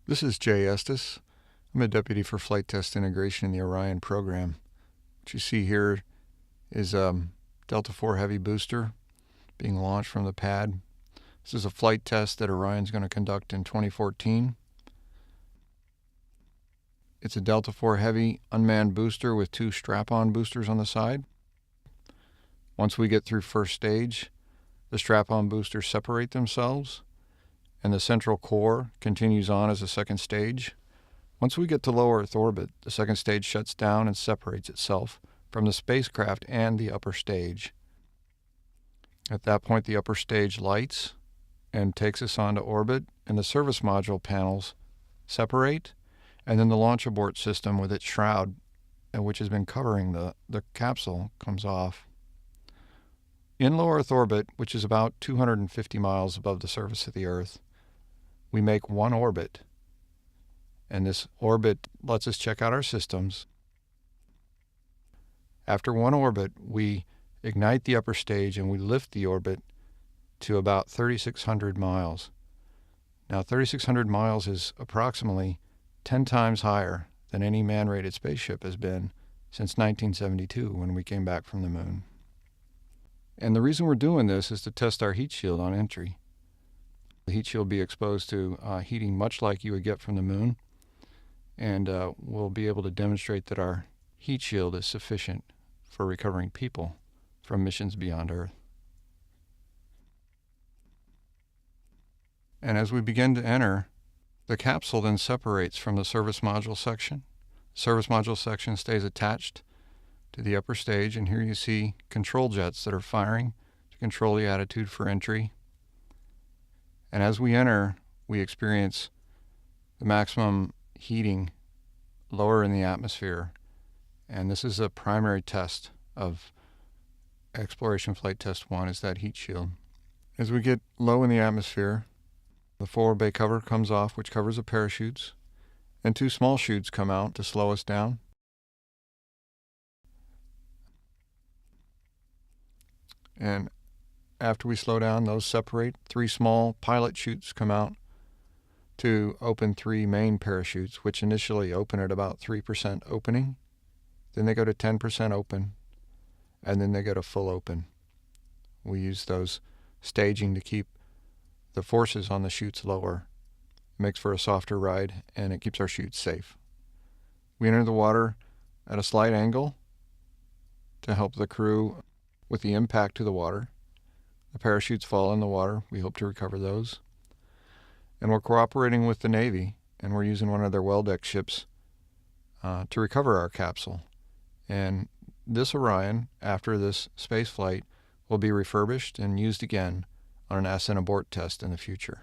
This is Jay Estes. I'm a deputy for flight test integration in the Orion program. What you see here is Delta IV Heavy booster being launched from the pad. This is a flight test that Orion's going to conduct in 2014. It's a Delta IV Heavy unmanned booster with 2 strap-on boosters on the side. Once we get through first stage, the strap-on boosters separate themselves, and the central core continues on as a second stage. Once we get to low Earth orbit, the second stage shuts down and separates itself from the spacecraft and the upper stage. At that point, the upper stage lights and takes us onto orbit, and the service module panels separate, and then the launch abort system with its shroud, which has been covering the capsule, comes off. In low Earth orbit, which is about 250 miles above the surface of the Earth, we make one orbit, and this orbit lets us check out our systems. After one orbit, we ignite the upper stage and we lift the orbit to about 3,600 miles. Now, 3,600 miles is approximately 10 times higher than any man-rated spaceship has been since 1972 when we came back from the moon. And the reason we're doing this is to test our heat shield on entry. The heat shield will be exposed to heating much like you would get from the moon, and we'll be able to demonstrate that our heat shield is sufficient for recovering people from missions beyond Earth. And as we begin to enter, the capsule then separates from the service module section. The service module section stays attached to the upper stage, and here you see control jets that are firing to control the attitude for entry. And as we enter, we experience the maximum heating lower in the atmosphere, and this is a primary test of Exploration Flight Test 1, is that heat shield. As we get low in the atmosphere, the forward bay cover comes off, which covers the parachutes, and 2 small chutes come out to slow us down. And after we slow down, those separate. 3 small pilot chutes come out to open 3 main parachutes, which initially open at about 3% opening. Then they go to 10% open, and then they go to full open. We use those staging to keep the forces on the chutes lower. It makes for a softer ride, and it keeps our chutes safe. We enter the water at a slight angle to help the crew with the impact to the water. The parachutes fall in the water. We hope to recover those. And we're cooperating with the Navy, and we're using one of their well-deck ships to recover our capsule. And this Orion, after this space flight, will be refurbished and used again on an ascent abort test in the future.